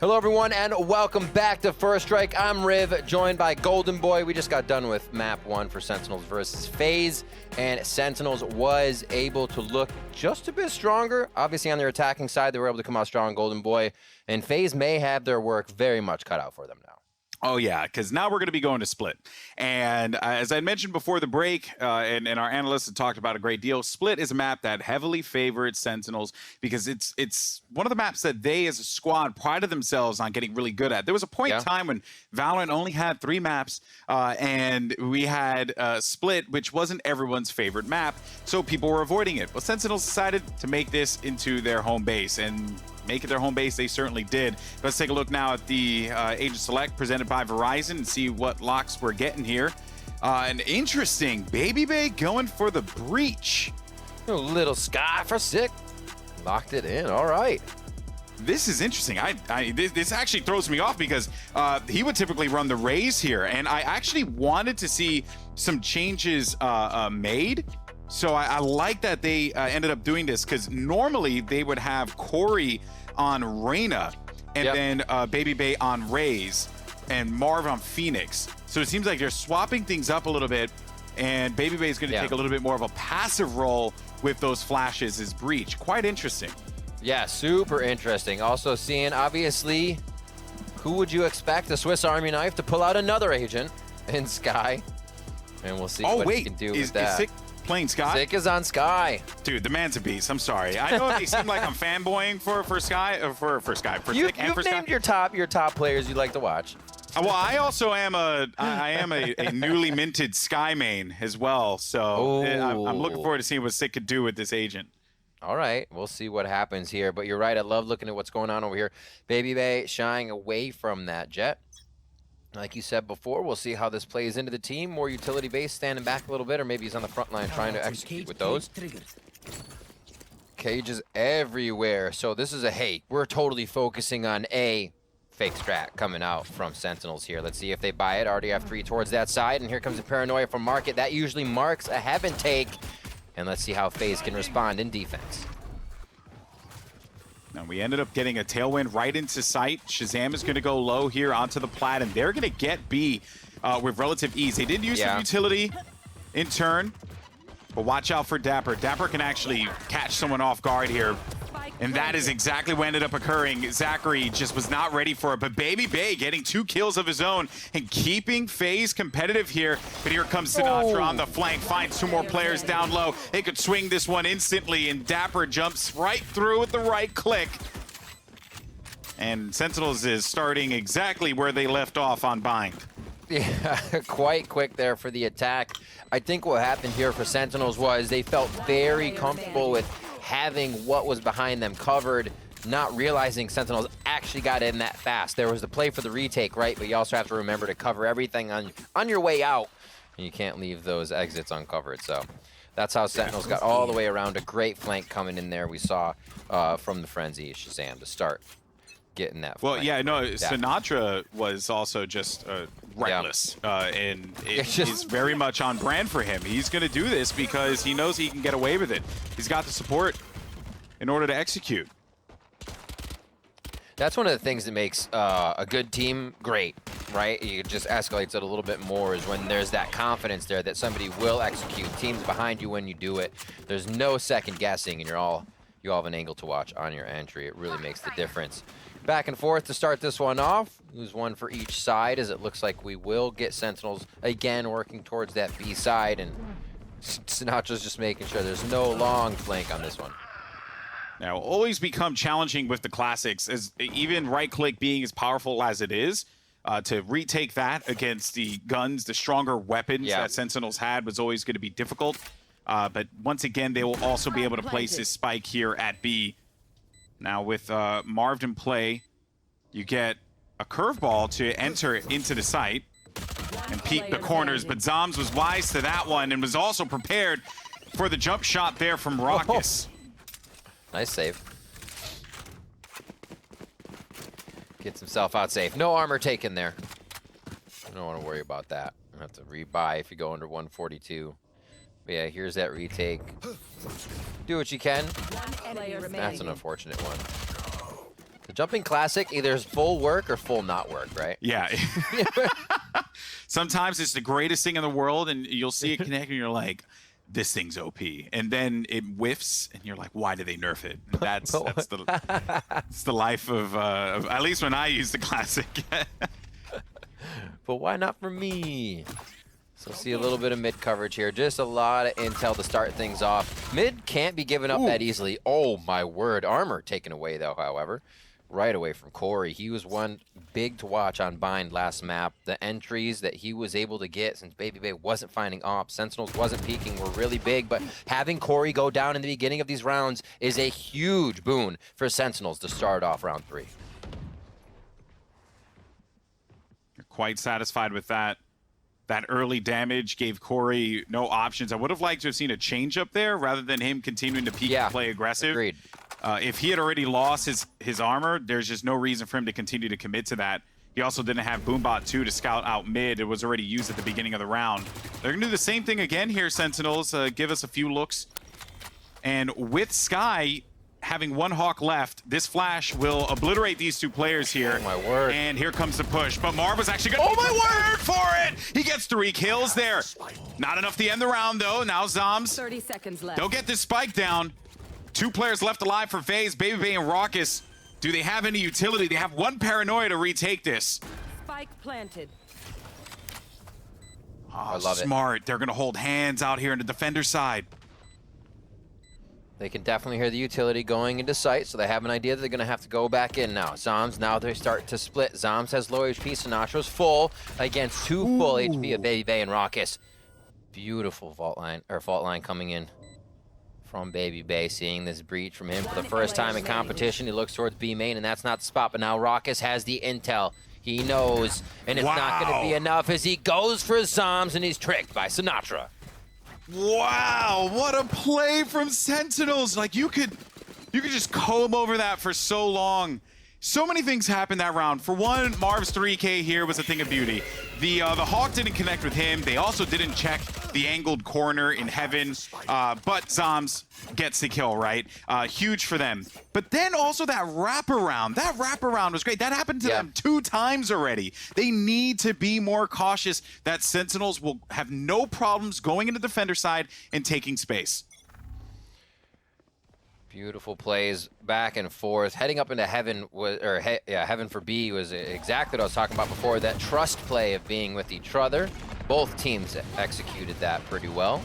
Hello everyone and welcome back to First Strike. I'm Riv, joined by Golden Boy. We just got done with map 1 for Sentinels versus FaZe, and Sentinels was able to look just a bit stronger. Obviously on their attacking side, they were able to come out strong, Golden Boy, and FaZe may have their work very much cut out for them now. Oh, yeah, because now we're going to be going to Split. And as I mentioned before the break, and our analysts have talked about a great deal, Split is a map that heavily favors Sentinels because it's one of the maps that they as a squad prided themselves on getting really good at. There was a point in time when Valorant only had 3 maps, and we had Split, which wasn't everyone's favorite map, so people were avoiding it. Well, Sentinels decided to make this into their home base, and make it their home base, they certainly did. Let's take a look now at the Agent Select presented by Verizon and see what locks we're getting here. An interesting Baby Bay going for the breach. A little sky for sick. Locked it in, all right. This is interesting. This actually throws me off because he would typically run the Raze here, and I actually wanted to see some changes made. So I like that they ended up doing this because normally they would have Corey on Reyna and then Baby Bay on Raze and Marv on Phoenix. So it seems like they're swapping things up a little bit, and Baby Bay is going to take a little bit more of a passive role with those flashes as breach. Quite interesting. Yeah, super interesting. Also seeing, obviously, who would you expect, the Swiss Army knife, to pull out another agent in Sky? And we'll see what he can do with that. Sick playing Sky? Sick is on Sky. Dude, the man's a beast. I'm sorry. I know they seem like I'm fanboying for Sky, for Sky, for Sick and for Sky. You've named your top players you like to watch. Well, I also am a newly minted Sky main as well, so I'm looking forward to seeing what Sick could do with this agent. All right, we'll see what happens here. But you're right, I love looking at what's going on over here. Baby Bay shying away from that Jet. Like you said before, we'll see how this plays into the team. More utility base, standing back a little bit, or maybe he's on the front line trying to execute with those. Cages everywhere. So this is we're totally focusing on a fake strat coming out from Sentinels here. Let's see if they buy it. Already have 3 towards that side, and here comes a paranoia from Market. That usually marks a heaven take. And let's see how FaZe can respond in defense. Now we ended up getting a tailwind right into sight. Shazam is going to go low here onto the plat, and they're going to get B with relative ease. They did use some utility in turn, but watch out for Dapper. Dapper can actually catch someone off guard here, and that is exactly what ended up occurring. Zachary just was not ready for it, but Baby Bay getting 2 kills of his own and keeping FaZe competitive here. But here comes Sinatraa on the flank, finds 2 more players down low. They could swing this one instantly, and Dapper jumps right through with the right click. And Sentinels is starting exactly where they left off on Bind. Yeah, quite quick there for the attack. I think what happened here for Sentinels was they felt very comfortable with having what was behind them covered, not realizing Sentinels actually got in that fast. There was the play for the retake, right? But you also have to remember to cover everything on your way out, and you can't leave those exits uncovered. So that's how Sentinels got all the way around. A great flank coming in there we saw from the Frenzy Shazam to start getting that flank. Well, yeah, no, Sinatraa was also just reckless, and it is very much on brand for him. He's going to do this because he knows he can get away with it. He's got the support in order to execute. That's one of the things that makes a good team great, right? It just escalates it a little bit more is when there's that confidence there that somebody will execute. Team's behind you when you do it. There's no second guessing, and you all have an angle to watch on your entry. It really makes the difference. Back and forth to start this one off. Lose 1 for each side, as it looks like we will get Sentinels again working towards that B side, and Sinatra's just making sure there's no long flank on this one. Now, always become challenging with the classics, as even right-click being as powerful as it is, to retake that against the guns, the stronger weapons that Sentinels had was always going to be difficult. But once again, they will also be able to place this spike here at B. Now with Marv in play, you get a curveball to enter into the site and peek the corners, but Zoms was wise to that one and was also prepared for the jump shot there from Raucus. Nice save. Gets himself out safe. No armor taken there. I don't want to worry about that. I have to rebuy if you go under 142. But yeah, here's that retake. Do what you can. That's an unfortunate one. The jumping classic either is full work or full not work, right? Yeah. Sometimes it's the greatest thing in the world, and you'll see it connect, and you're like, this thing's OP. And then it whiffs, and you're like, why did they nerf it? And that's the life of at least when I use the classic. But why not for me? So see a little bit of mid coverage here. Just a lot of intel to start things off. Mid can't be given up that easily. Oh, my word. Armor taken away, though, however. Right away from Corey. He was one big to watch on Bind last map. The entries that he was able to get since BabyBay wasn't finding ops, Sentinels wasn't peeking, were really big, but having Corey go down in the beginning of these rounds is a huge boon for Sentinels to start off round 3. You're quite satisfied with that. That early damage gave Corey no options. I would have liked to have seen a change up there rather than him continuing to peek and play aggressive. Agreed. If he had already lost his armor, there's just no reason for him to continue to commit to that. He also didn't have Boombot 2 to scout out mid. It was already used at the beginning of the round. They're going to do the same thing again here, Sentinels. Give us a few looks. And with Sky having one Hawk left, this flash will obliterate these two players here. Oh, my word. And here comes the push. But Marv was actually going to my word for it! He gets 3 kills there. Not enough to end the round, though. Now Zoms. 30 seconds left. Don't get this spike down. 2 players left alive for FaZe, BabyBay and Raucus. Do they have any utility? They have 1 paranoia to retake this. Spike planted. Oh, I love it. Smart. They're going to hold hands out here on the defender side. They can definitely hear the utility going into sight, so they have an idea that they're going to have to go back in now. Zoms, now they start to split. Zoms has low HP, Sinatra's full against 2 full HP of BabyBay and Raucus. Beautiful fault line coming in from BabyBay, seeing this breach from him for the first time in competition. He looks towards B main, and that's not the spot, but now Raucus has the intel. He knows, and it's not going to be enough as he goes for Zoms, and he's tricked by Sinatraa. Wow, what a play from Sentinels. Like, you could just comb over that for so long. So many things happened that round. For one, Marv's 3K here was a thing of beauty. The Hawk didn't connect with him. They also didn't check the angled corner in heaven, but Zoms gets the kill, right? Huge for them. But then also that wraparound. That wraparound was great. That happened to them 2 times already. They need to be more cautious that Sentinels will have no problems going into defender side and taking space. Beautiful plays back and forth. Heading up into heaven was, heaven for B was exactly what I was talking about before. That trust play of being with each other. Both teams executed that pretty well.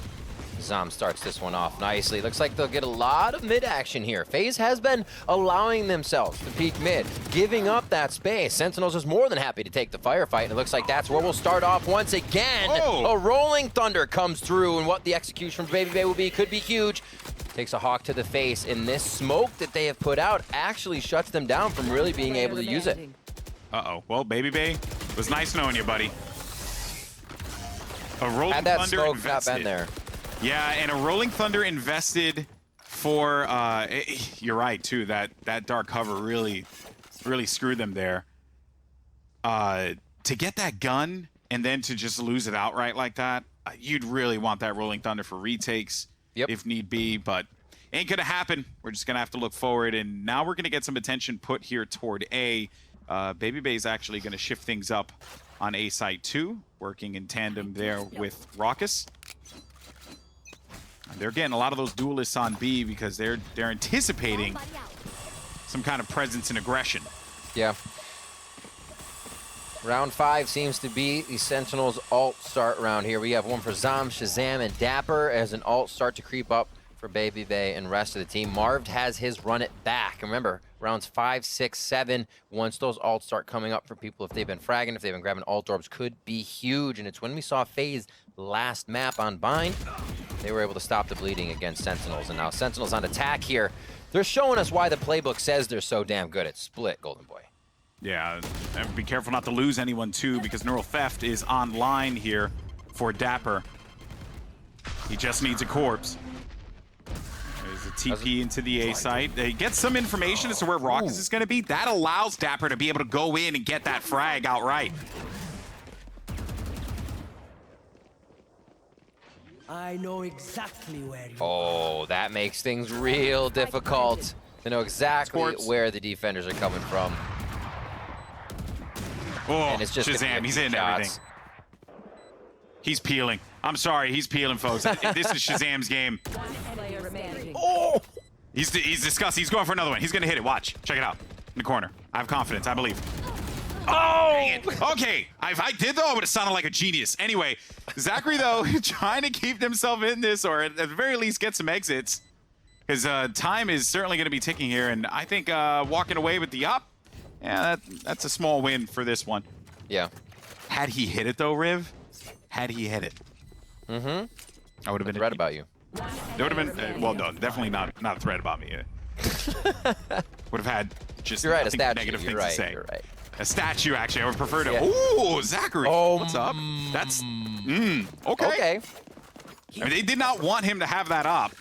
Zom starts this one off nicely. Looks like they'll get a lot of mid action here. FaZe has been allowing themselves to peek mid, giving up that space. Sentinels is more than happy to take the firefight, and it looks like that's where we'll start off once again. A rolling thunder comes through, and what the execution from BabyBay will be could be huge. Takes a Hawk to the face, and this smoke that they have put out actually shuts them down from really being able to use it. Uh-oh. Well, BabyBay, it was nice knowing you, buddy. A rolling Had that thunder smoke invested. not been there. Yeah, and a rolling thunder invested for you're right too. That dark cover really screwed them there. To get that gun and then to just lose it outright like that, you'd really want that rolling thunder for retakes if need be, but ain't gonna happen. We're just gonna have to look forward, and now we're gonna get some attention put here toward A. BabyBay's actually gonna shift things up on A site 2, working in tandem there with Raucus. They're getting a lot of those duelists on B because they're anticipating some kind of presence and aggression. Yeah. Round 5 seems to be the Sentinels alt start round here. We have one for Zom, Shazam, and Dapper as an alt start to creep up for BabyBay and rest of the team. Marv has his run it back. Remember, rounds 5, 6, 7, once those alts start coming up for people, if they've been fragging, if they've been grabbing alt orbs, could be huge. And it's when we saw FaZe last map on Bind, they were able to stop the bleeding against Sentinels. And now Sentinels on attack here. They're showing us why the playbook says they're so damn good at split, Golden Boy. Yeah, and be careful not to lose anyone too, because Neural Theft is online here for Dapper. He just needs a corpse. There's a TP into the A site. They get some information as to where Raucus is going to be. That allows Dapper to be able to go in and get that frag outright. I know exactly where you Oh, that makes things real difficult. They know exactly Sports. where the defenders are coming from. Oh, And it's just Shazam, he's in shots. everything. He's peeling. I'm sorry, he's peeling, folks. This is Shazam's game. Player remaining. Oh! He's disgusting. He's going for another one. He's going to hit it. Watch. Check it out. In the corner. I have confidence. I believe. Oh! Dang it. Okay. If I did, though, I would have sounded like a genius. Anyway, Zachary, though, trying to keep himself in this, or at the very least get some exits. His time is certainly going to be ticking here, and I think walking away with the up, yeah, that's a small win for this one. Yeah. Had he hit it, though, Riv, had he hit it, I would have been Read about you. It would have been well, no, definitely not a threat about me. Would have had just You're right, a nothing statue. negative You're things right. to say. You're right. A statue, actually, I would prefer to. Yeah. Ooh, Zachary, what's up? That's okay. Okay. I mean, they did not want him to have that up.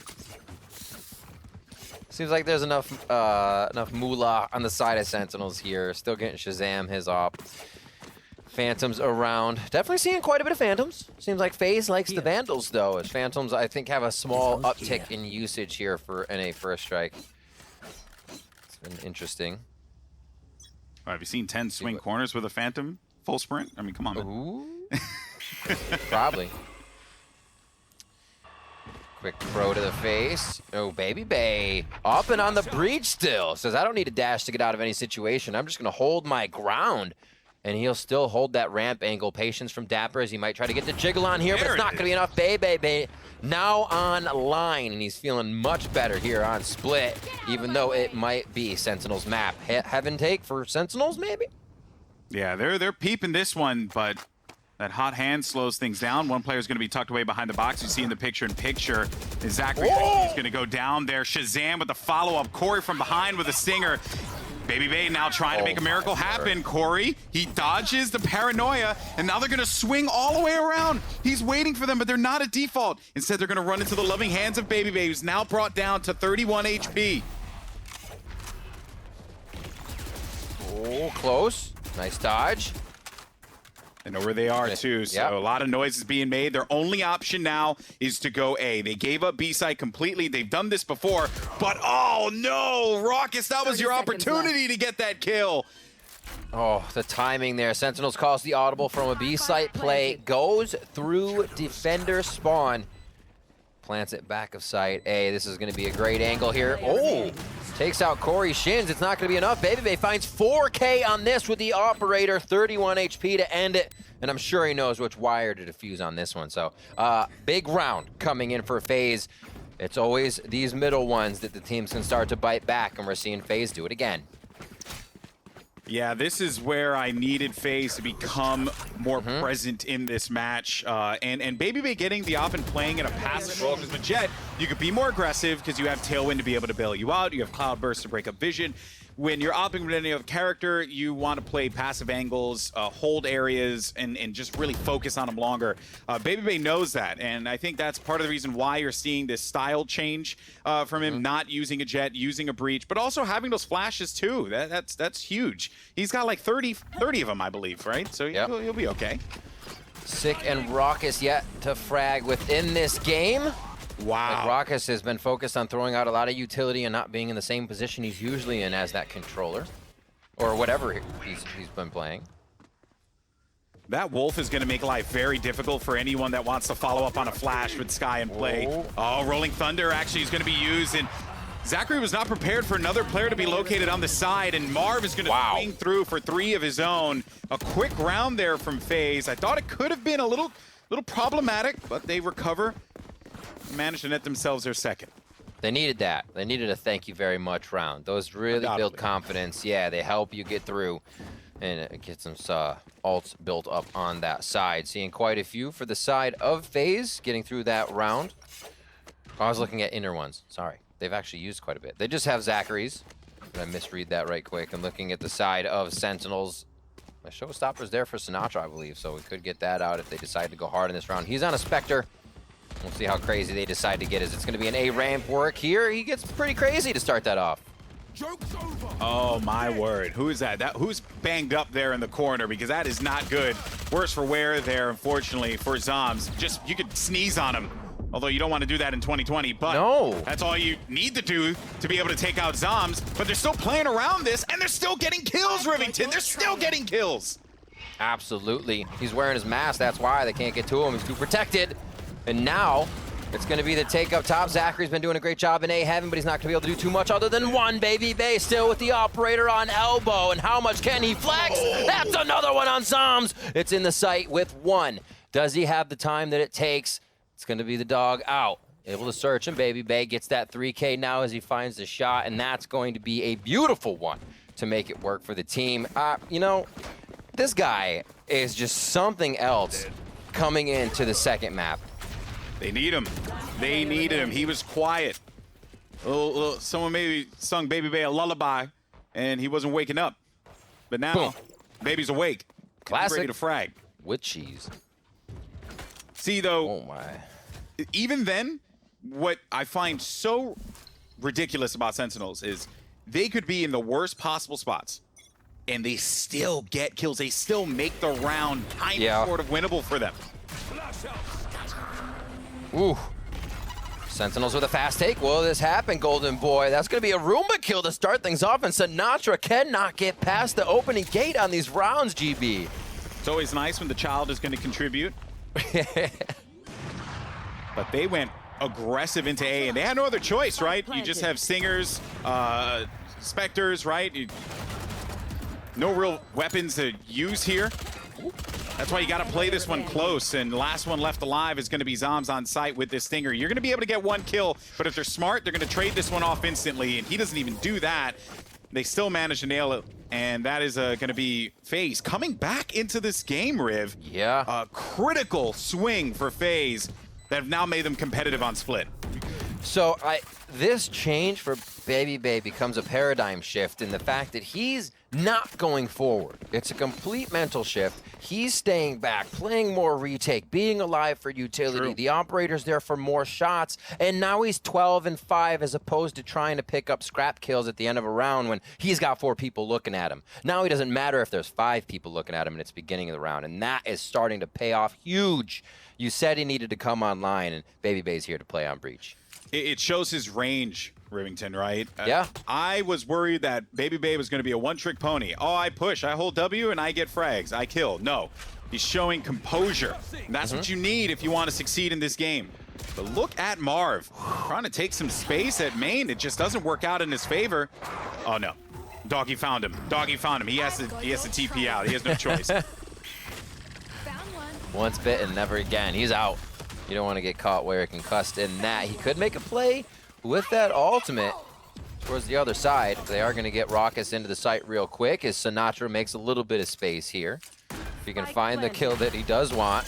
Seems like there's enough moolah on the side of Sentinels here. Still getting Shazam his op. Phantoms around. Definitely seeing quite a bit of Phantoms. Seems like FaZe likes the Vandals, though, as Phantoms, I think, have a small uptick in usage here for NA First Strike. It's been interesting. Have you seen 10 swing corners with a Phantom full sprint? I mean, come on, man. Ooh. Probably. Quick throw to the face. Oh, Baby Bay. Up and on the breach still. Says, I don't need a dash to get out of any situation. I'm just going to hold my ground. And he'll still hold that ramp angle. Patience from Dapper as he might try to get the jiggle on here, but it's not going to be enough. Bay now on line, and he's feeling much better here on Split, even though it might be Sentinels map. Heaven take for Sentinels, maybe? Yeah, they're peeping this one, but that hot hand slows things down. One player is going to be tucked away behind the box. You see in the picture-in-picture is Zachary. He's going to go down there. Shazam with the follow-up. Corey from behind with a stinger. Baby Bay now trying to make a miracle happen. Corey, he dodges the paranoia, and now they're going to swing all the way around. He's waiting for them, but they're not at default. Instead, they're going to run into the loving hands of Baby Bay, who's now brought down to 31 HP. Oh, close. Nice dodge. They know where they are, too, so a lot of noise is being made. Their only option now is to go A. They gave up B side completely. They've done this before, but oh no, Raucus, that was your opportunity to get that kill. Oh, the timing there. Sentinels calls the audible from a B site play, goes through defender spawn, plants it back of site A. This is going to be a great angle here. Oh, takes out Corey Shins. It's not going to be enough. Baby Bay finds 4K on this with the operator, 31 HP to end it. And I'm sure he knows which wire to defuse on this one. So, big round coming in for FaZe. It's always these middle ones that the teams can start to bite back, and we're seeing FaZe do it again. Yeah, this is where I needed FaZe to become more present in this match. And Baby Bay getting the op and playing in a passive role, because with Jet, you could be more aggressive because you have Tailwind to be able to bail you out. You have Cloudburst to break up vision. When you're opping with any other character, you want to play passive angles, hold areas, and just really focus on them longer. Baby Bay knows that, and I think that's part of the reason why you're seeing this style change from him, not using a jet, using a breach, but also having those flashes too. That's huge. He's got like 30 of them, I believe, right? So he'll be okay. Sick and Raucus yet to frag within this game. Wow. Like Raucus has been focused on throwing out a lot of utility and not being in the same position he's usually in as that controller. Or whatever he's been playing. That Wolf is going to make life very difficult for anyone that wants to follow up on a flash with Sky and play. Oh, Rolling Thunder actually is going to be used, and Zachary was not prepared for another player to be located on the side, and Marv is going to swing through for 3 of his own. A quick round there from FaZe. I thought it could have been a little problematic, but they recover. Managed to net themselves their second. They needed that. They needed a thank you very much round. Those really build confidence. Yeah, they help you get through and get some ults built up on that side. Seeing quite a few for the side of FaZe getting through that round. I was looking at inner ones. Sorry. They've actually used quite a bit. They just have Zachary's. Did I misread that right quick? I'm looking at the side of Sentinels. My showstopper's there for Sinatraa, I believe, so we could get that out if they decide to go hard in this round. He's on a Spectre. We'll see how crazy they decide to get as it's going to be an A ramp work here. He gets pretty crazy to start that off. Oh my word. Who is that? Who's banged up there in the corner? Because that is not good. Worse for wear there, unfortunately, for Zombs. Just, you could sneeze on him. Although you don't want to do that in 2020, but No. that's all you need to do to be able to take out Zoms. But they're still playing around this, and they're still getting kills, Rivington. They're still getting kills. Absolutely. He's wearing his mask. That's why they can't get to him. He's too protected. And now it's going to be the take up top. Zachary's been doing a great job in A heaven, but he's not going to be able to do too much other than one. Baby Bay still with the operator on elbow. And how much can he flex? Oh. That's another one on Zoms. It's in the sight with one. Does he have the time that it takes? It's going to be the dog out. Able to search him. Baby Bay gets that 3K now as he finds the shot, and that's going to be a beautiful one to make it work for the team. You know, this guy is just something else coming into the second map. They need him. They needed him. He was quiet. Someone maybe sung Baby Bay a lullaby, and he wasn't waking up. But now, Boom. Baby's awake. Classic. He's ready to frag. With cheese. See, though, Oh, my. even then, what I find so ridiculous about Sentinels is they could be in the worst possible spots, and they still get kills. They still make the round kind of sort of winnable for them. Ooh. Sentinels with a fast take. Will this happen, Golden Boy? That's going to be a Roomba kill to start things off, and Sinatraa cannot get past the opening gate on these rounds, GB. It's always nice when the child is going to contribute. But they went aggressive into A, and they had no other choice, right? You just have Singers, Spectres, right? No real weapons to use here. That's why you got to play this one close, and the last one left alive is going to be Zoms on site with this Stinger. You're going to be able to get one kill, but if they're smart, they're going to trade this one off instantly, and he doesn't even do that. They still manage to nail it, and that is going to be FaZe coming back into this game, Riv. Yeah. A critical swing for FaZe that have now made them competitive on Split. So this change for Baby Bay becomes a paradigm shift in the fact that he's not going forward. It's a complete mental shift. He's staying back, playing more retake, being alive for utility. True. The operator's there for more shots, and now he's 12-5 as opposed to trying to pick up scrap kills at the end of a round when he's got 4 people looking at him. Now he doesn't matter if there's 5 people looking at him and it's beginning of the round, and that is starting to pay off huge. You said he needed to come online, and Baby Bay's here to play on Breach. It shows his range, Rivington, right? Yeah. I was worried that Baby Bay was going to be a one-trick pony. Oh, I push, I hold W, and I get frags. I kill. No. He's showing composure. And that's what you need if you want to succeed in this game. But look at Marv. Trying to take some space at main. It just doesn't work out in his favor. Oh, no. Doggy found him. Doggy found him. He has to TP out. He has no choice. Once bitten, never again. He's out. You don't want to get caught where it concussed in that. He could make a play with that ultimate towards the other side. They are going to get Raucus into the site real quick as Sinatraa makes a little bit of space here. If he can find the kill that he does want.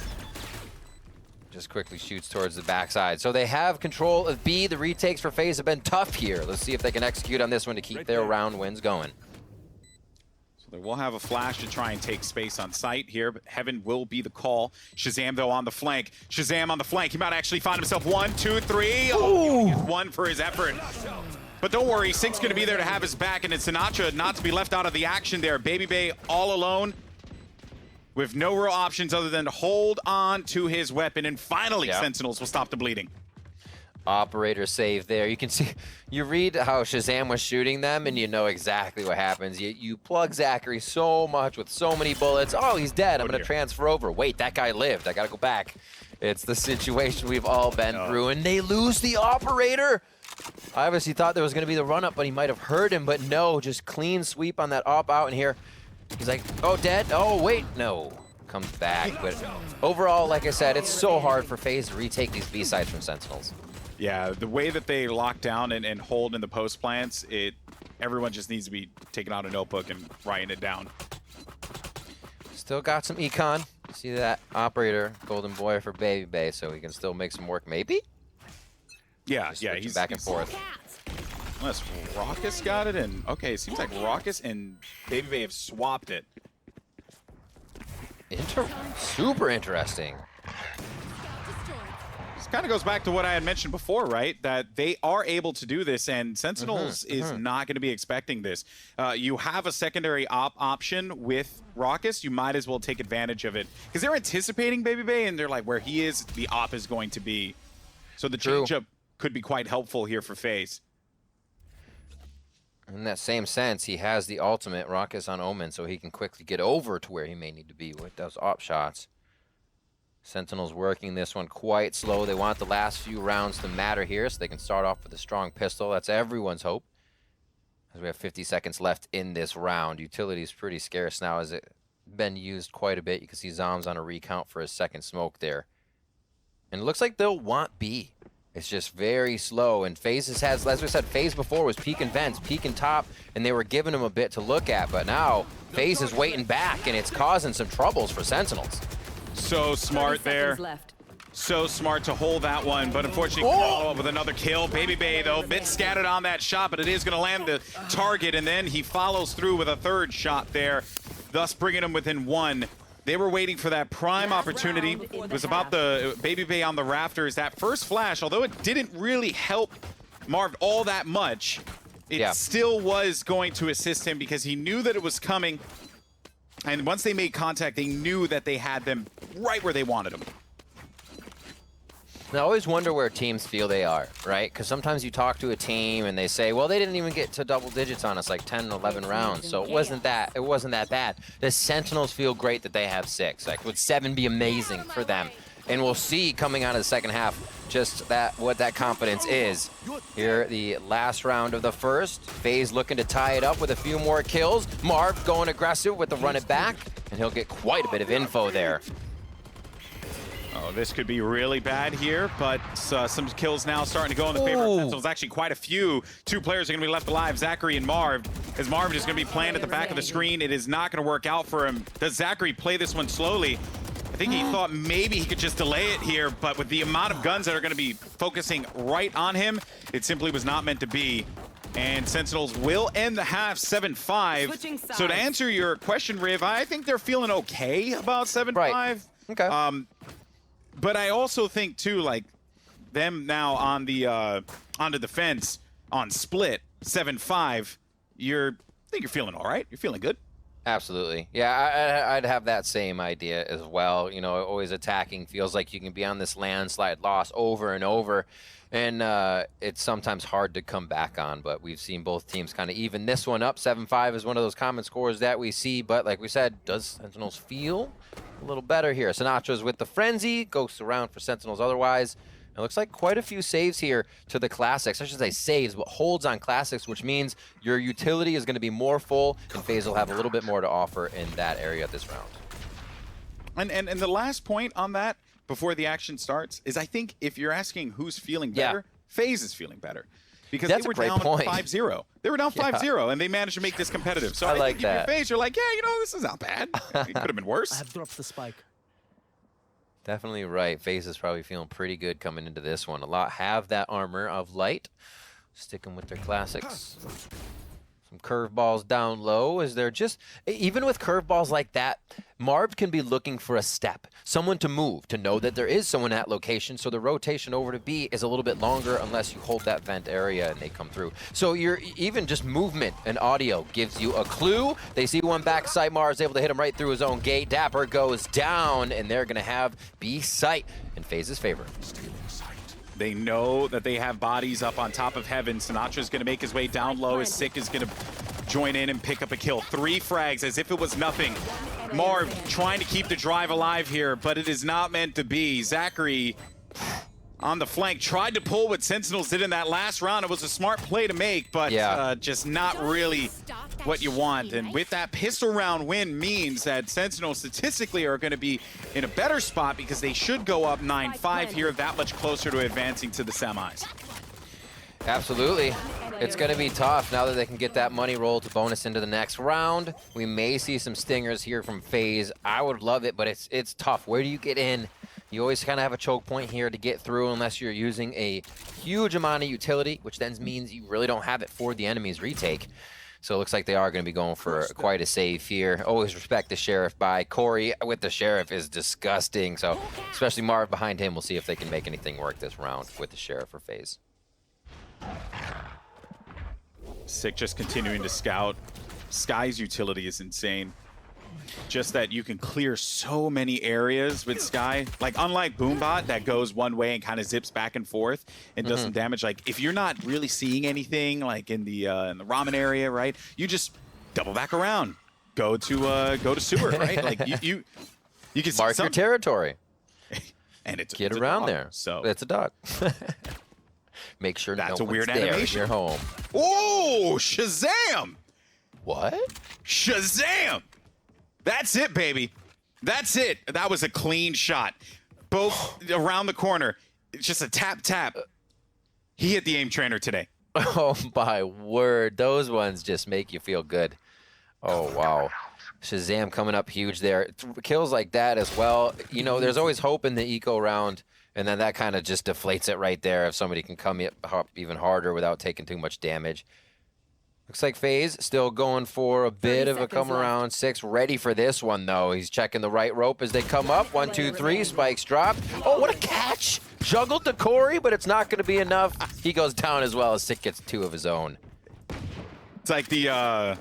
Just quickly shoots towards the backside. So they have control of B. The retakes for FaZe have been tough here. Let's see if they can execute on this one to keep their round wins going. They will have a flash to try and take space on site here, but Heaven will be the call. Shazam, though, on the flank. Shazam on the flank. He might actually find himself 1, 2, 3. Oh, he gets 1 for his effort. But don't worry, Sync's going to be there to have his back, and it's Sinatraa not to be left out of the action there. Baby Bay all alone with no real options other than to hold on to his weapon, and finally Sentinels will stop the bleeding. Operator save there. You can see, you read how Shazam was shooting them and you know exactly what happens. You plug Zachary so much with so many bullets. Oh, he's dead. I'm going to transfer over. Wait, that guy lived. I got to go back. It's the situation we've all been through, and they lose the operator. I obviously thought there was going to be the run-up, but he might have heard him, but no, just clean sweep on that op out in here. He's like, oh, dead? Oh, wait, no. Comes back, but overall, like I said, it's so hard for FaZe to retake these B-sides from Sentinels. Yeah, the way that they lock down and hold in the post plants, everyone just needs to be taking out a notebook and writing it down. Still got some econ. See that operator, Golden Boy for Baby Bay, so he can still make some work, maybe? Yeah, he's back and forth. Unless Raucus got it, and okay, it seems like Raucus and Baby Bay have swapped it. Super interesting. This kind of goes back to what I had mentioned before, right? That they are able to do this, and Sentinels is not going to be expecting this. You have a secondary op option with Raucus. You might as well take advantage of it. Because they're anticipating Baby Bay, and they're like, where he is, the op is going to be. So the True. changeup could be quite helpful here for FaZe. In that same sense, he has the ultimate Rockets on Omen, so he can quickly get over to where he may need to be with those op shots. Sentinels working this one quite slow. They want the last few rounds to matter here, so they can start off with a strong pistol. That's everyone's hope. As we have 50 seconds left in this round. Utility is pretty scarce now, as it's been used quite a bit. You can see Zombs on a recount for a second smoke there. And it looks like they'll want B. It's just very slow, and FaZe has, as we said, FaZe before was peak and vents, peak and top, and they were giving him a bit to look at, but now FaZe is waiting back, and it's causing some troubles for Sentinels. So smart there. Left. So smart to hold that one, but unfortunately follow up with another kill. Baby Bay, though, bit scattered on that shot, but it is going to land the target, and then he follows through with a third shot there, thus bringing him within one. They were waiting for that prime opportunity. It was about the Baby Bay on the rafters. That first flash, although it didn't really help Marv all that much, it still was going to assist him because he knew that it was coming. And once they made contact, they knew that they had them right where they wanted them. I always wonder where teams feel they are, right? Because sometimes you talk to a team and they say, well, they didn't even get to double digits on us, like 10, 11 rounds. So it wasn't that bad. The Sentinels feel great that they have 6. Like, would 7 be amazing for them? And we'll see coming out of the second half just what that confidence is. Here, the last round of the first. FaZe looking to tie it up with a few more kills. Marv going aggressive with the run it back, and he'll get quite a bit of info there. Oh, this could be really bad here, but some kills now starting to go in the favor of Sentinels. Actually, quite a few. 2 players are going to be left alive, Zachary and Marv, as Marv is going to be playing at the back of the screen. It is not going to work out for him. Does Zachary play this one slowly? I think he thought maybe he could just delay it here, but with the amount of guns that are going to be focusing right on him, it simply was not meant to be. And Sentinels will end the half 7-5. So to answer your question, Riv, I think they're feeling okay about 7-5. Right. Okay. But I also think too, like them now on the defense on split 7-5. I think you're feeling all right. You're feeling good. Absolutely. Yeah, I'd have that same idea as well. You know, always attacking feels like you can be on this landslide loss over and over. And it's sometimes hard to come back on, but we've seen both teams kind of even this one up. 7-5 is one of those common scores that we see, but like we said, does Sentinels feel a little better here? Sinatra's with the frenzy, goes around for Sentinels otherwise. It looks like quite a few saves here to the Classics. I should say saves, but holds on Classics, which means your utility is going to be more full, and FaZe will have a little bit more to offer in that area this round. And the last point on that, before the action starts, is I think if you're asking who's feeling better, FaZe is feeling better. Because That's they were a great down point. 5-0. They were down 5-0, and they managed to make this competitive. So I like think if that. you're FaZe, you're like, yeah, you know, this is not bad. It could have been worse. I have dropped the spike. Definitely right. FaZe is probably feeling pretty good coming into this one. A lot have that armor of light, sticking with their Classics. Some curveballs down low. Is there just, even with curveballs like that, Marv can be looking for a step, someone to move, to know that there is someone at location, so the rotation over to B is a little bit longer unless you hold that vent area and they come through. So you're even just movement and audio gives you a clue. They see one backside, Marv's able to hit him right through his own gate. Dapper goes down, and they're going to have B sight in FaZe's favor. They know that they have bodies up on top of heaven. Sinatra's going to make his way down low. As Sick is going to join in and pick up a kill. 3 frags as if it was nothing. Marv trying to keep the drive alive here, but it is not meant to be. Zachary on the flank tried to pull what Sentinels did in that last round. It was a smart play to make, but just not really what you want. And with that pistol round win means that Sentinels statistically are going to be in a better spot because they should go up 9-5 here, that much closer to advancing to the semis. Absolutely. It's going to be tough now that they can get that money roll to bonus into the next round. We may see some stingers here from FaZe. I would love it, but it's tough. Where do you get in? You always kind of have a choke point here to get through unless you're using a huge amount of utility, which then means you really don't have it for the enemy's retake. So it looks like they are going to be going for quite a save here. Always respect the Sheriff by Corey with the Sheriff is disgusting. So especially Marv behind him. We'll see if they can make anything work this round with the Sheriff or FaZe. Sick just continuing to scout. Sky's utility is insane. just that you can clear so many areas with Sky. Like, unlike Boombot that goes one way and kind of zips back and forth and does some damage, like, if you're not really seeing anything, like in the ramen area, right, you just double back around, go to sewer, right? Like, you can Mark your territory. And it's Get it's a around dog, there. So It's a dog. Make sure that's no a weird one's there in animation. your home. Oh, Shazam! What? Shazam! That's it, baby. That's it. That was a clean shot. Both around the corner. It's just a tap, tap. He hit the aim trainer today. Oh, my word. Those ones just make you feel good. Oh, wow. Shazam coming up huge there. Kills like that as well. You know, there's always hope in the eco round, and then that kind of just deflates it right there if somebody can come up even harder without taking too much damage. Looks like FaZe still going for a bit of a come around. 6 ready for this one, though. He's checking the right rope as they come up. 1, 2, 3. Spikes drop. Oh, what a catch. Juggled to Corey, but it's not going to be enough. He goes down as well as Sick gets 2 of his own. It's like the,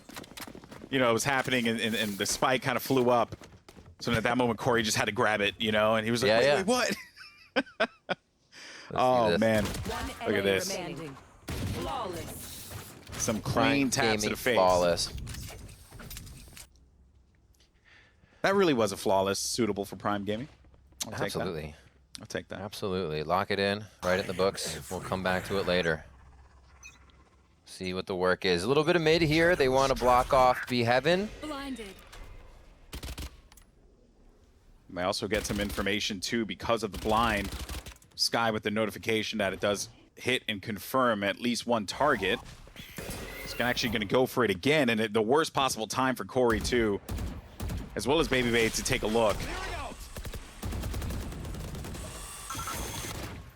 you know, it was happening and the spike kind of flew up. So at that moment, Corey just had to grab it, you know, and he was like, wait, what? Oh, man. Look at this. Flawless. Some clean taps to the face. Flawless. That really was a flawless, suitable for Prime Gaming. I'll take Absolutely. that. I'll take that. Absolutely. Lock it in, right in the books. We'll come back to it later. See what the work is. A little bit of mid here. They want to block off B Heaven. Blinded. May also get some information, too, because of the blind. Sky with the notification that it does hit and confirm at least one target. It's actually going to go for it again, and at the worst possible time for Corey, too, as well as Baby Babe to take a look.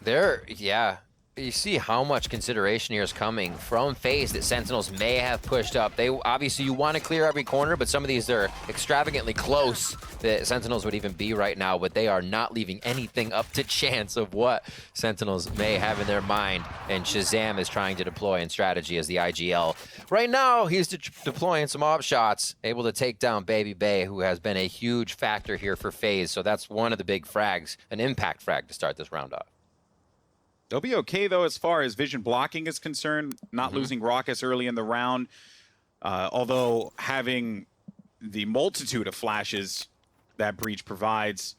There, yeah. You see how much consideration here is coming from FaZe that Sentinels may have pushed up. They obviously, you want to clear every corner, but some of these are extravagantly close that Sentinels would even be right now, but they are not leaving anything up to chance of what Sentinels may have in their mind. And Shazam is trying to deploy in strategy as the IGL. Right now, he's deploying some op shots, able to take down Baby Bay, who has been a huge factor here for FaZe. So that's one of the big frags, an impact frag to start this round off. They'll be okay, though, as far as vision blocking is concerned, not losing Raucus early in the round. Although having the multitude of flashes that Breach provides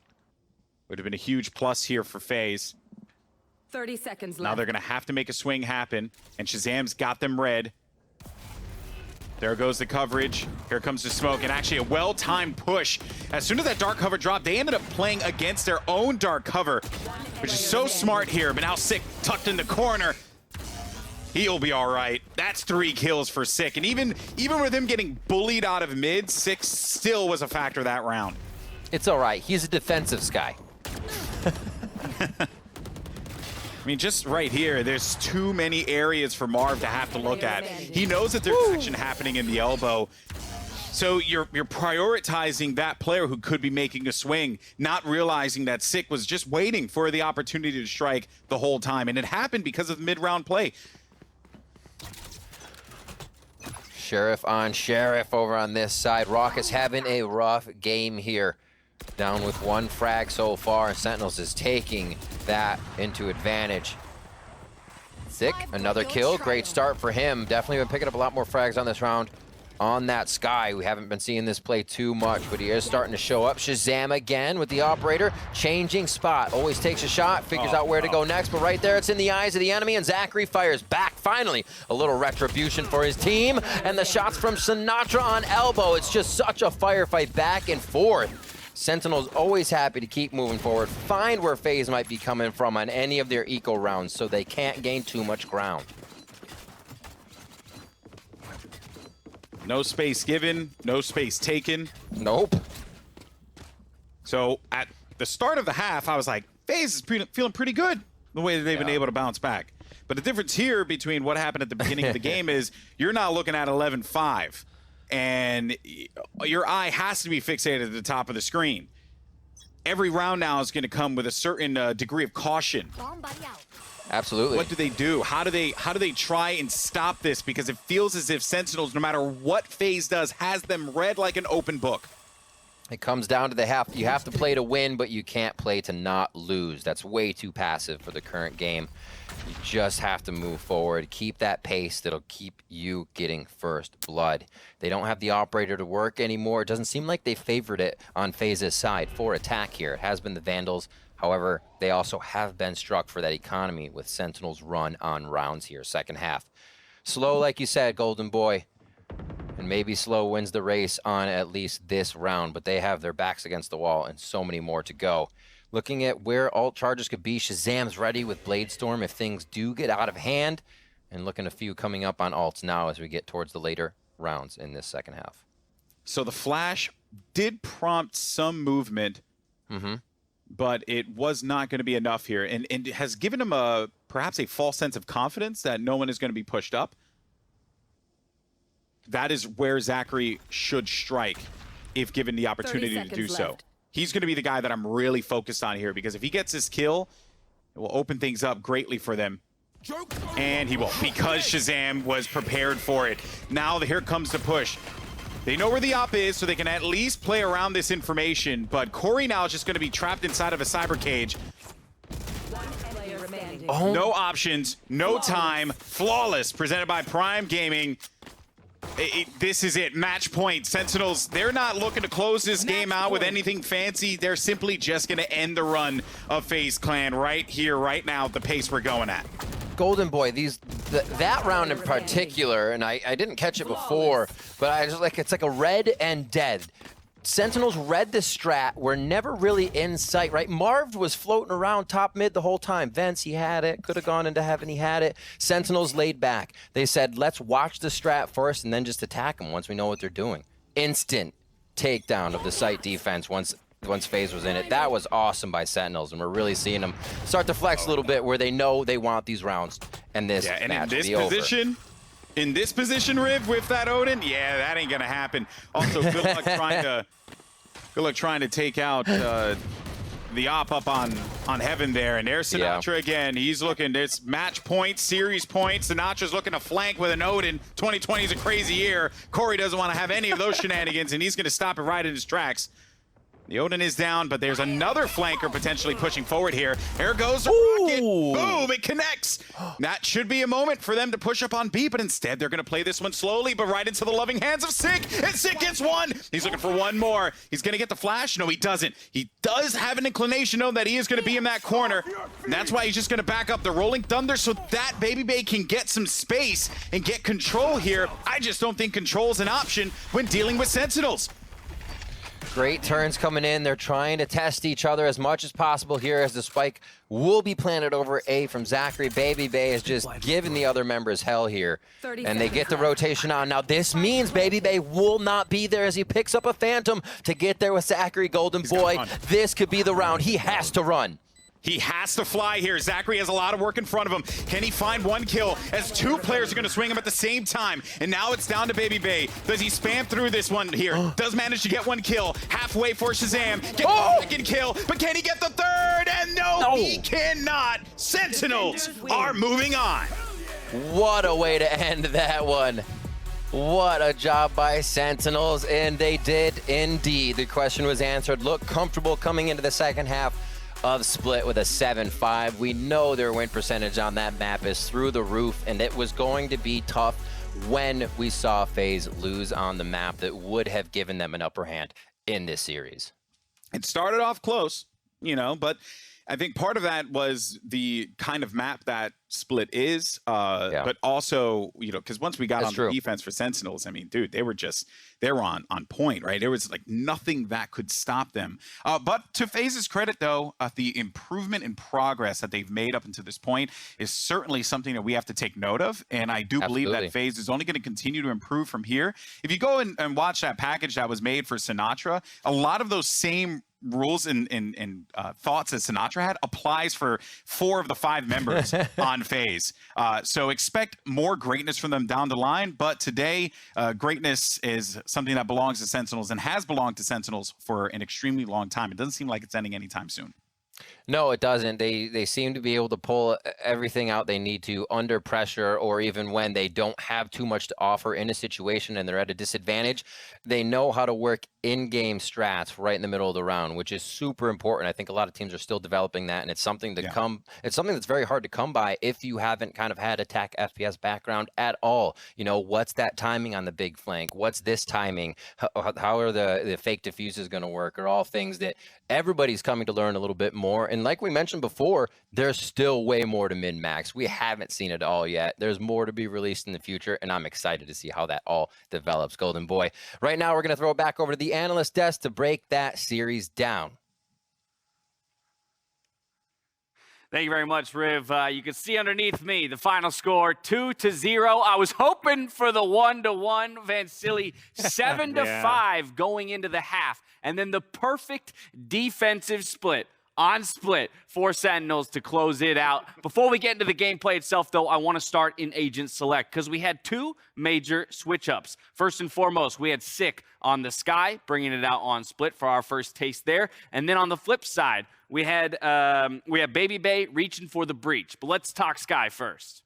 would have been a huge plus here for FaZe. 30 seconds left. Now they're going to have to make a swing happen, and Shazam's got them red. There goes the coverage. Here comes the smoke, and actually a well-timed push. As soon as that dark cover dropped, they ended up playing against their own dark cover, which is so smart here. But now Sick tucked in the corner. He'll be all right. That's 3 kills for Sick. And even with him getting bullied out of mid, Sick still was a factor that round. It's all right. He's a defensive Sky. I mean, just right here, there's too many areas for Marv to have to look at. He knows that there's action happening in the elbow. So you're prioritizing that player who could be making a swing, not realizing that Sick was just waiting for the opportunity to strike the whole time. And it happened because of mid-round play. Sheriff on Sheriff over on this side. Raucus having a rough game here. Down with 1 frag so far, and Sentinels is taking that into advantage. Sick, another kill. Great start for him. Definitely been picking up a lot more frags on this round. On that Sky, we haven't been seeing this play too much, but he is starting to show up. Shazam again with the operator, changing spot. Always takes a shot, figures out where to go next, but right there it's in the eyes of the enemy, and Zachary fires back. Finally, a little retribution for his team, and the shots from Sinatraa on elbow. It's just such a firefight back and forth. Sentinels always happy to keep moving forward, find where FaZe might be coming from on any of their eco rounds so they can't gain too much ground. No space given, no space taken. Nope. So at the start of the half, I was like, FaZe is feeling pretty good the way that they've been able to bounce back. But the difference here between what happened at the beginning of the game is you're now looking at 11-5. And your eye has to be fixated at the top of the screen. Every round now is going to come with a certain degree of caution. Absolutely. What do they do? How do they try and stop this? Because it feels as if Sentinels, no matter what FaZe does, has them read like an open book. It comes down to the half. You have to play to win, but you can't play to not lose. That's way too passive for the current game. You just have to move forward, keep that pace that'll keep you getting first blood. They don't have the operator to work anymore. It doesn't seem like they favored it on FaZe's side for attack here. It has been the Vandals. However, they also have been struck for that economy with Sentinels run on rounds here, second half. Slow, like you said, Golden Boy. And maybe Slow wins the race on at least this round, but they have their backs against the wall and so many more to go. Looking at where alt charges could be, Shazam's ready with Bladestorm if things do get out of hand. And looking a few coming up on alts now as we get towards the later rounds in this second half. So the flash did prompt some movement, but it was not going to be enough here. And it has given him perhaps a false sense of confidence that no one is going to be pushed up. That is where Zachary should strike if given the opportunity to do so. He's going to be the guy that I'm really focused on here, because if he gets his kill, it will open things up greatly for them. And he won't, because Shazam was prepared for it. Now here comes the push. They know where the op is, so they can at least play around this information, but Corey now is just going to be trapped inside of a cyber cage. No options, no time, flawless, presented by Prime Gaming. This is it, match point. Sentinels, they're not looking to close this game out with anything fancy. They're simply just going to end the run of FaZe Clan right here, right now, at the pace we're going at. Golden Boy, that round in particular, and I didn't catch it before, but I just like, it's like a red and dead. Sentinels read the strat, were never really in sight, right? Marv was floating around top mid the whole time. Vents, he had it. Could have gone into heaven, he had it. Sentinels laid back. They said, let's watch the strat first and then just attack them once we know what they're doing. Instant takedown of the site defense once FaZe was in it. That was awesome by Sentinels, and we're really seeing them start to flex a little bit where they know they want these rounds and this match to be over. In this position, Riv, with that Odin, yeah, that ain't gonna happen. Also, good luck trying to take out the op up on heaven there. And there's Sinatraa again. He's looking, it's match point, series point. Sinatra's looking to flank with an Odin. 2020 is a crazy year. Corey doesn't want to have any of those shenanigans, and he's gonna stop it right in his tracks. The Odin is down, but there's another flanker potentially pushing forward here. There goes the rocket. Boom, it connects. That should be a moment for them to push up on B, but instead they're going to play this one slowly, but right into the loving hands of Sick. And Sick gets one. He's looking for one more. He's going to get the flash. No, he doesn't. He does have an inclination, though, that he is going to be in that corner. And that's why he's just going to back up the Rolling Thunder so that Baby Bay can get some space and get control here. I just don't think control is an option when dealing with Sentinels. Great turns coming in. They're trying to test each other as much as possible here as the spike will be planted over A from Zachary. Baby Bay is just giving the other members hell here. And they get the rotation on. Now this means Baby Bay will not be there as he picks up a Phantom to get there with Zachary. Golden Boy, this could be the round. He has to run. He has to fly here. Zachary has a lot of work in front of him. Can he find one kill as two players are going to swing him at the same time? And now it's down to Baby Bay. Does he spam through this one here? Does manage to get one kill. Halfway for Shazam. Get the second kill, but can he get the third? And no, he cannot. Sentinels are moving on. What a way to end that one. What a job by Sentinels, and they did indeed. The question was answered. Look comfortable coming into the second half of Split with a 7-5. We know their win percentage on that map is through the roof, and it was going to be tough when we saw FaZe lose on the map that would have given them an upper hand in this series. It started off close, you know, but I think part of that was the kind of map that Split is, but also, you know, because once we got on the defense for Sentinels, I mean, dude, they were on point, right? There was like nothing that could stop them. But to FaZe's credit, though, the improvement in progress that they've made up until this point is certainly something that we have to take note of. And I do believe that FaZe is only going to continue to improve from here. If you go and watch that package that was made for Sinatraa, a lot of those same rules and thoughts that Sinatraa had applies for 4 of the 5 members on FaZe. So expect more greatness from them down the line. But today, greatness is something that belongs to Sentinels and has belonged to Sentinels for an extremely long time. It doesn't seem like it's ending anytime soon. No, it doesn't. They seem to be able to pull everything out they need to under pressure, or even when they don't have too much to offer in a situation and they're at a disadvantage. They know how to work in-game strats right in the middle of the round, which is super important. I think a lot of teams are still developing that, and it's something to it's something that's very hard to come by if you haven't kind of had attack FPS background at all. You know, what's that timing on the big flank? What's this timing? How are the fake diffuses going to work? Are all things that everybody's coming to learn a little bit more. And like we mentioned before, there's still way more to min-max. We haven't seen it all yet. There's more to be released in the future, and I'm excited to see how that all develops, Golden Boy. Right now, we're going to throw it back over to the analyst desk to break that series down. Thank you very much, Riv. You can see underneath me the final score, 2-0. I was hoping for the 1-1. Vansili 7-5 going into the half. And then the perfect defensive split on split for Sentinels to close it out. Before we get into the gameplay itself, though, I want to start in Agent Select because we had two major switch-ups. First and foremost, we had Sick on the Sky, bringing it out on split for our first taste there. And then on the flip side, we had Baby Bay reaching for the breach. But let's talk Sky first.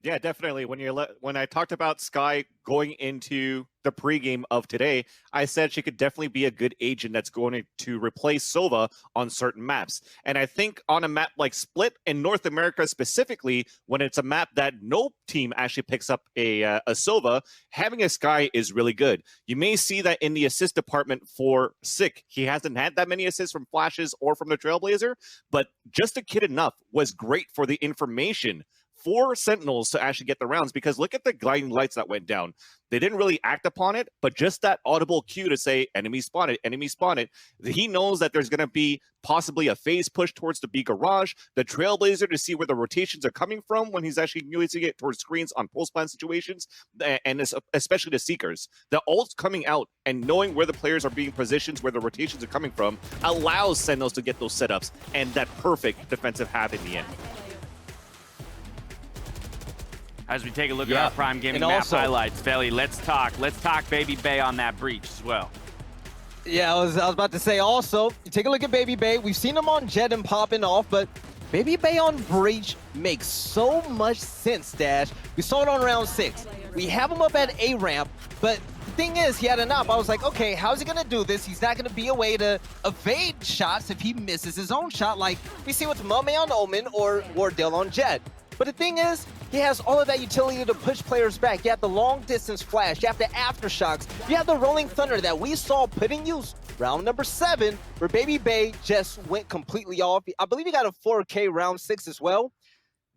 Yeah, definitely. When I talked about Sky going into the pregame of today, I said she could definitely be a good agent that's going to replace Sova on certain maps. And I think on a map like Split in North America specifically, when it's a map that no team actually picks up a Sova, having a Sky is really good. You may see that in the assist department for Sick. He hasn't had that many assists from Flashes or from the Trailblazer, but just a kid enough was great for the information for Sentinels to actually get the rounds, because look at the gliding lights that went down. They didn't really act upon it, but just that audible cue to say, enemy spotted, he knows that there's going to be possibly a phase push towards the B garage, the Trailblazer to see where the rotations are coming from when he's actually using it towards screens on pulse plan situations, and especially the Seekers. The ults coming out and knowing where the players are being positioned, where the rotations are coming from, allows Sentinels to get those setups and that perfect defensive half in the end. As we take a look at our Prime Gaming map highlights, Veli, let's talk Baby Bay on that breach as well. Yeah, I was about to say also, you take a look at Baby Bay. We've seen him on Jet and popping off, but Baby Bay on breach makes so much sense, Dash. We saw it on round 6. We have him up at A ramp, but the thing is, he had an op. I was like, okay, how's he gonna do this? He's not gonna be a way to evade shots if he misses his own shot, like we see with Mame on Omen or Wardell on Jet. But the thing is, he has all of that utility to push players back. You have the long distance flash, you have the aftershocks, you have the rolling thunder that we saw put in use round number 7, where Baby Bay just went completely off. I believe he got a 4K round 6 as well.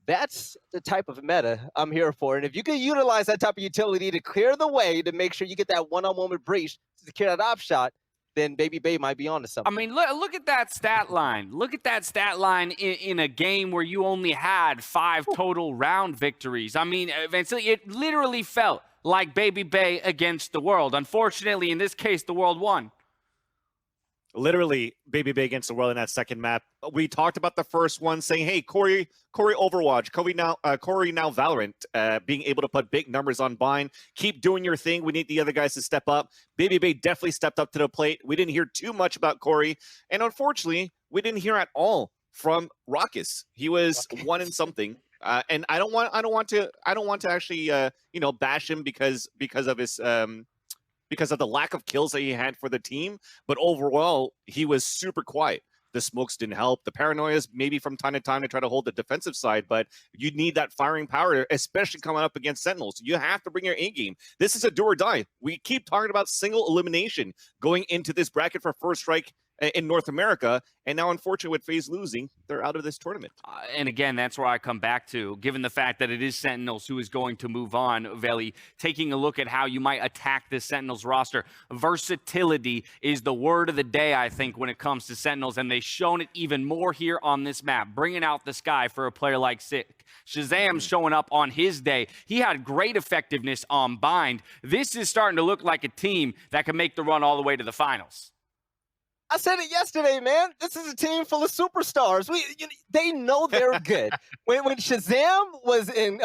That's the type of meta I'm here for. And if you can utilize that type of utility to clear the way to make sure you get that one-on-one with breach to secure that op shot, then Baby Bay might be onto something. I mean, look at that stat line. Look at that stat line in a game where you only had 5 total round victories. I mean, eventually it literally felt like Baby Bay against the world. Unfortunately, in this case, the world won. Literally, Baby Bay against the world in that second map. We talked about the first one saying, hey, Corey Overwatch, Corey now Valorant, being able to put big numbers on Bind. Keep doing your thing. We need the other guys to step up. Baby Bay definitely stepped up to the plate. We didn't hear too much about Corey. And unfortunately, we didn't hear at all from Raucus. He was one in something. And I don't want to actually bash him because of his because of the lack of kills that he had for the team, but overall, he was super quiet. The smokes didn't help. The paranoias maybe from time to time to try to hold the defensive side, but you need that firing power, especially coming up against Sentinels. You have to bring your A game. This is a do or die. We keep talking about single elimination going into this bracket for First Strike in North America, and now unfortunately with FaZe losing, they're out of this tournament. And again, that's where I come back to, given the fact that it is Sentinels who is going to move on, Veli, taking a look at how you might attack this Sentinels roster. Versatility is the word of the day, I think, when it comes to Sentinels, and they've shown it even more here on this map, bringing out the Sky for a player like Sick. Shazam showing up on his day. He had great effectiveness on Bind. This is starting to look like a team that can make the run all the way to the finals. I said it yesterday, man. This is a team full of superstars. They know they're good. When Shazam was in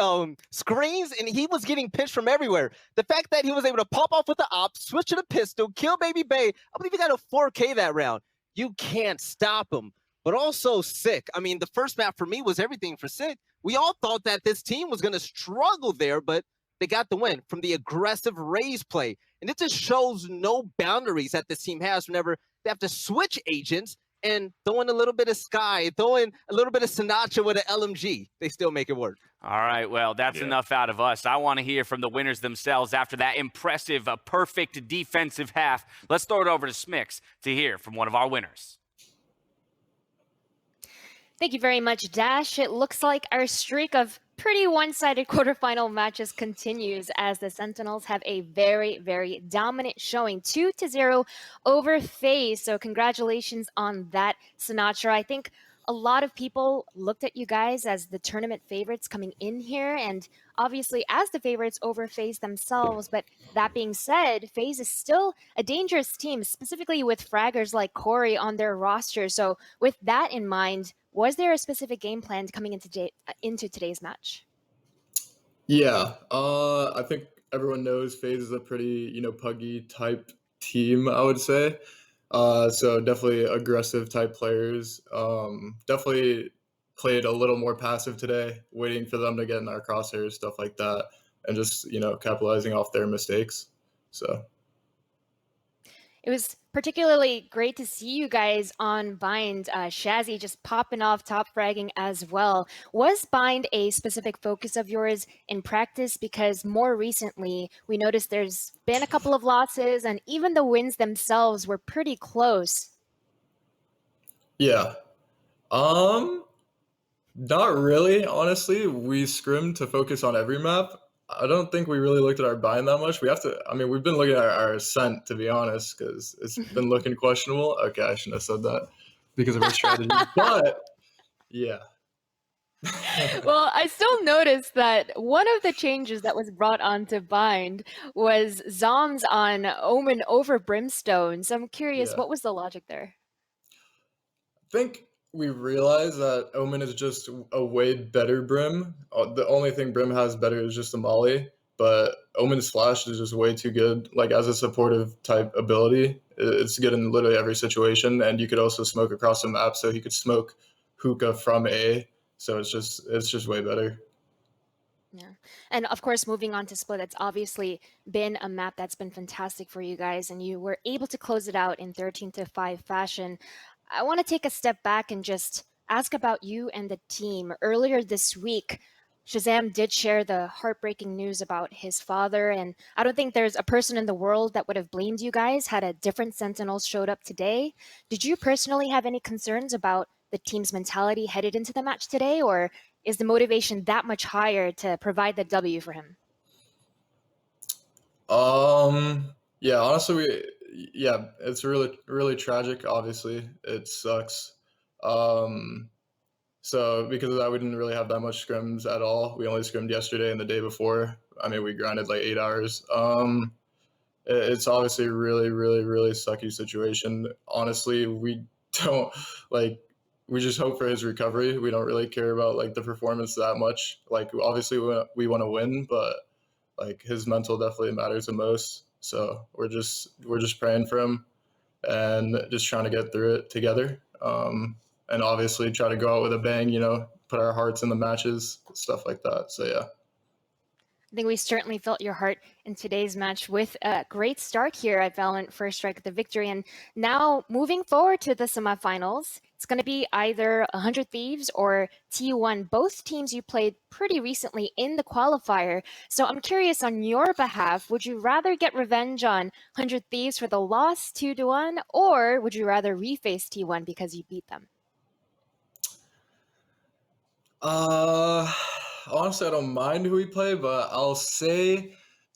screens and he was getting pitched from everywhere, the fact that he was able to pop off with the op, switch to the pistol, kill Baby Bay, I believe he got a 4K that round. You can't stop him. but also Sick. I mean, the first map for me was everything for Sick. We all thought that this team was going to struggle there, but they got the win from the aggressive raise play. And it just shows no boundaries that this team has whenever they have to switch agents and throw in a little bit of Sky, throw in a little bit of Sinatraa with an LMG. They still make it work. All right, well, that's enough out of us. I want to hear from the winners themselves after that impressive, perfect defensive half. Let's throw it over to Smix to hear from one of our winners. Thank you very much, Dash. It looks like our streak of pretty one-sided quarterfinal matches continues as the Sentinels have a very, very dominant showing, 2-0 over FaZe. So congratulations on that, Sinatraa. I think a lot of people looked at you guys as the tournament favorites coming in here, and obviously as the favorites over FaZe themselves. But that being said, FaZe is still a dangerous team, specifically with fraggers like Corey on their roster. So with that in mind, was there a specific game plan coming into today's match? Yeah, I think everyone knows FaZe is a pretty, puggy type team, I would say. So definitely aggressive type players. Definitely played a little more passive today, waiting for them to get in our crosshairs, stuff like that, and just, capitalizing off their mistakes. So it was particularly great to see you guys on Bind. Shazzy just popping off, top fragging as well. Was Bind a specific focus of yours in practice? Because more recently, we noticed there's been a couple of losses, and even the wins themselves were pretty close. Yeah. Not really, honestly. We scrimmed to focus on every map. I don't think we really looked at our bind that much. We've been looking at our scent, to be honest, because it's been looking questionable. Okay, I shouldn't have said that because of our strategy. But, yeah. Well, I still noticed that one of the changes that was brought onto Bind was Zoms on Omen over Brimstone. So I'm curious, what was the logic there? I think we realized that Omen is just a way better Brim. The only thing Brim has better is just a molly, but Omen's flash is just way too good. Like, as a supportive type ability, it's good in literally every situation, and you could also smoke across the map, so he could smoke hookah from A. So it's just way better. Yeah. And of course, moving on to Split, it's obviously been a map that's been fantastic for you guys, and you were able to close it out in 13-5 fashion. I want to take a step back and just ask about you and the team. Earlier this week, Shazam did share the heartbreaking news about his father, and I don't think there's a person in the world that would have blamed you guys had a different Sentinels showed up today. Did you personally have any concerns about the team's mentality headed into the match today, or is the motivation that much higher to provide the W for him? Yeah, honestly, it's really, really tragic. Obviously, it sucks. So because of that, we didn't really have that much scrims at all. We only scrimmed yesterday and the day before. I mean, we grinded like 8 hours. It's obviously a really, really, really sucky situation. Honestly, we don't we just hope for his recovery. We don't really care about the performance that much. Obviously we want to win, but his mental definitely matters the most. So we're just praying for him and just trying to get through it together. And obviously try to go out with a bang, put our hearts in the matches, stuff like that. So yeah. I think we certainly felt your heart in today's match with a great start here at Valorant First Strike at the victory. And now moving forward to the semifinals, it's going to be either 100 Thieves or T1. Both teams you played pretty recently in the qualifier. So I'm curious, on your behalf, would you rather get revenge on 100 Thieves for the loss 2-1, or would you rather reface T1 because you beat them? Honestly, I don't mind who we play, but I'll say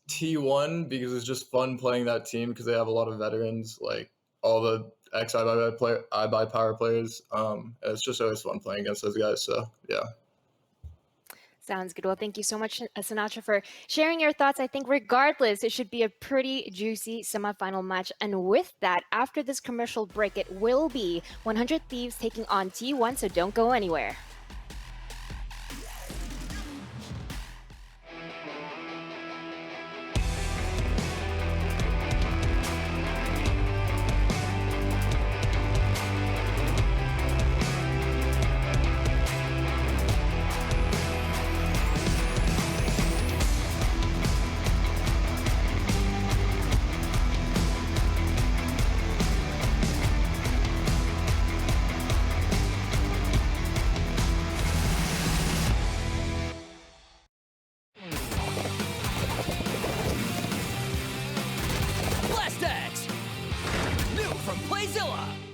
T1 because it's just fun playing that team because they have a lot of veterans, like all the iBuy Power players. It's just always fun playing against those guys. So yeah. Sounds good. Well, thank you so much, Sinatraa, for sharing your thoughts. I think regardless, it should be a pretty juicy semifinal match. And with that, after this commercial break, it will be 100 Thieves taking on T1, so don't go anywhere. Skyzilla!